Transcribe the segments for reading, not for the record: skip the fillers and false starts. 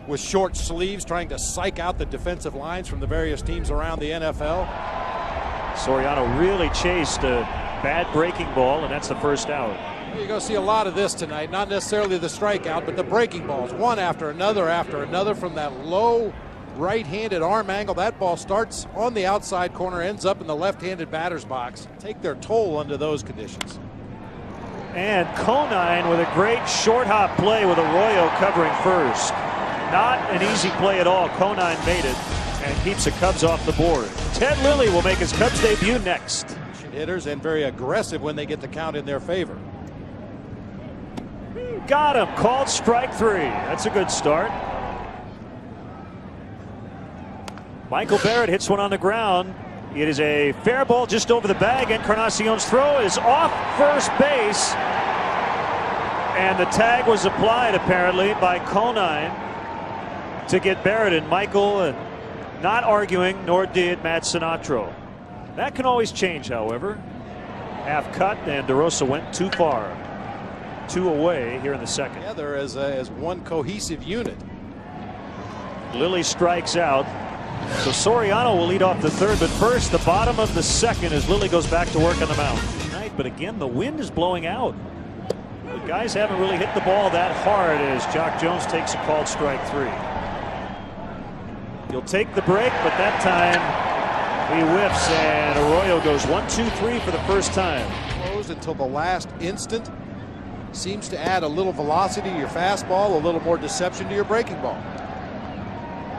with short sleeves, trying to psych out the defensive lines from the various teams around the NFL. Soriano really chased a bad breaking ball, and that's the first out. You're going to see a lot of this tonight, not necessarily the strikeout, but the breaking balls, one after another from that low right-handed arm angle. That ball starts on the outside corner, ends up in the left-handed batter's box. Take their toll under those conditions. And Conine with a great short hop play with Arroyo covering first. Not an easy play at all. Conine made it and keeps the Cubs off the board. Ted Lilly will make his Cubs debut next. Hitters and very aggressive when they get the count in their favor. Got him. Called strike 3. That's a good start. Michael Barrett hits one on the ground. It is a fair ball just over the bag. Encarnacion's throw is off first base. And the tag was applied apparently by Conine to get Barrett, and Michael and not arguing, nor did Matt Sinatro. That can always change, however. Half cut, and DeRosa went too far. 2 away here in the second. Together as one cohesive unit. Lilly strikes out. So Soriano will lead off the third, but first the bottom of the second as Lilly goes back to work on the mound. But again, the wind is blowing out. The guys haven't really hit the ball that hard as Jock Jones takes a called strike 3. He'll take the break, but that time he whiffs, and Arroyo goes 1-2-3 for the first time. Closed until the last instant. Seems to add a little velocity to your fastball, a little more deception to your breaking ball.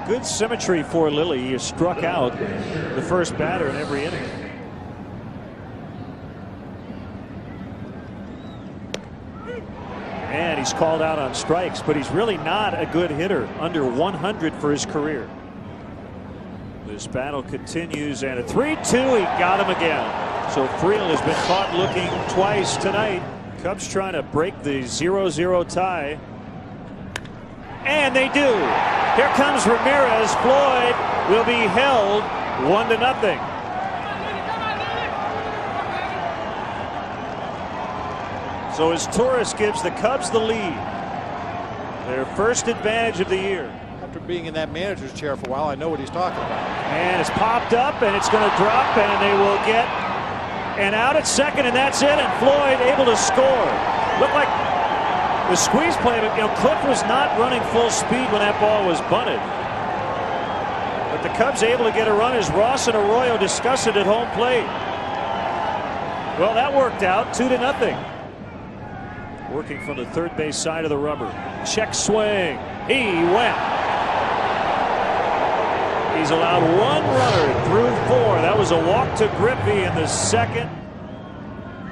Good symmetry for Lilly. He has struck out the first batter in every inning. And he's called out on strikes, but he's really not a good hitter. Under 100 for his career. This battle continues, and a 3-2. He got him again. So Friel has been caught looking twice tonight. Cubs trying to break the 0-0 tie. And they do. Here comes Ramirez. Floyd will be held 1-0. So as Torres gives the Cubs the lead. Their first advantage of the year. After being in that manager's chair for a while, I know what he's talking about. And it's popped up, and it's going to drop, and they will get an out at second, and that's it. And Floyd able to score. Looked like the squeeze play, but Cliff was not running full speed when that ball was bunted. But the Cubs able to get a run as Ross and Arroyo discuss it at home plate. Well, that worked out 2-0. Working from the third base side of the rubber. Check swing. He went. He's allowed 1 runner through 4. That was a walk to Griffey in the second.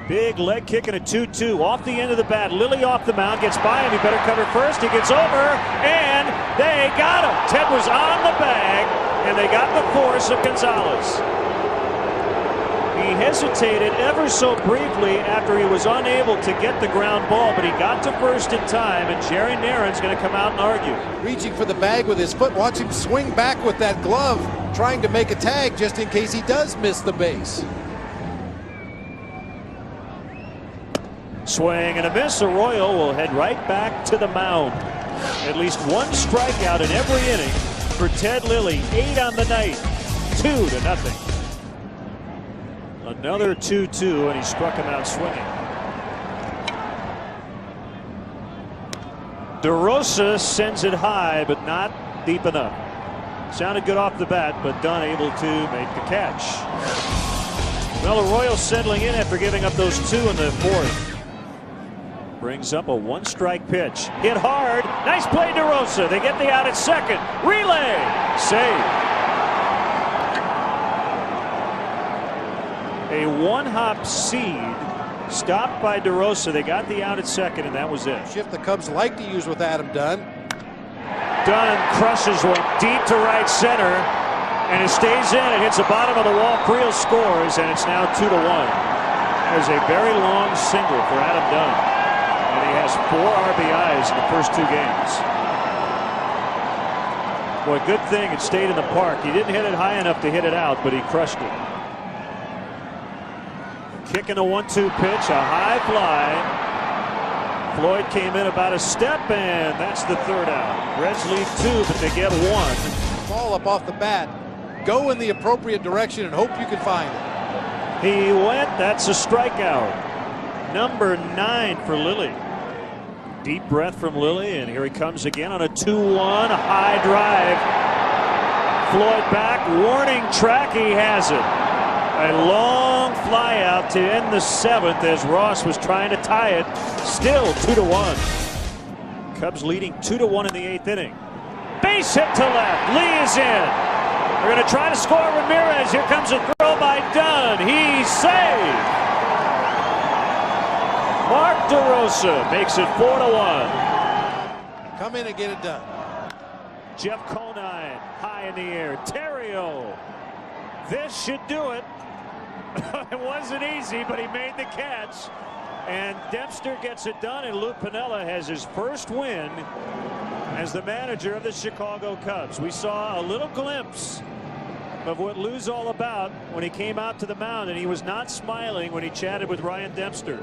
Big leg kick and a 2-2 off the end of the bat. Lilly off the mound, gets by him. He better cover first. He gets over, and they got him. Ted was on the bag, and they got the force of Gonzalez. He hesitated ever so briefly after he was unable to get the ground ball, but he got to first in time, and Jerry Naren's going to come out and argue. Reaching for the bag with his foot. Watch him swing back with that glove, trying to make a tag just in case he does miss the base. Swing and a miss. Arroyo will head right back to the mound. At least 1 strikeout in every inning for Ted Lilly. 8 on the night. 2-0. Another 2-2, and he struck him out swinging. DeRosa sends it high, but not deep enough. Sounded good off the bat, but Dunn able to make the catch. Well, Arroyo settling in after giving up those 2 in the 4th. Brings up a 1-strike pitch. Hit hard. Nice play, DeRosa. They get the out at second. Relay. Save. A 1-hop seed stopped by DeRosa. They got the out at second, and that was it. Shift the Cubs like to use with Adam Dunn. Dunn crushes one deep to right center, and it stays in. It hits the bottom of the wall. Friel scores, and it's now 2-1. There's a very long single for Adam Dunn, and he has 4 RBIs in the first 2 games. Boy, good thing it stayed in the park. He didn't hit it high enough to hit it out, but he crushed it. Kicking a 1-2 pitch, a high fly. Floyd came in about a step, and that's the third out. Reds lead 2, but they get 1. Ball up off the bat. Go in the appropriate direction and hope you can find it. He went. That's a strikeout. Number 9 for Lilly. Deep breath from Lilly, and here he comes again on a 2-1 high drive. Floyd back, warning track, he has it. A long fly out to end the 7th as Ross was trying to tie it. Still 2-1. Cubs leading 2-1 in the 8th inning. Base hit to left. Lee is in. We're going to try to score Ramirez. Here comes a throw by Dunn. He's saved. Mark DeRosa makes it 4-1. Come in and get it done. Jeff Conine high in the air. Terrio. This should do it. It wasn't easy, but he made the catch. And Dempster gets it done, and Lou Piniella has his first win as the manager of the Chicago Cubs. We saw a little glimpse of what Lou's all about when he came out to the mound, and he was not smiling when he chatted with Ryan Dempster.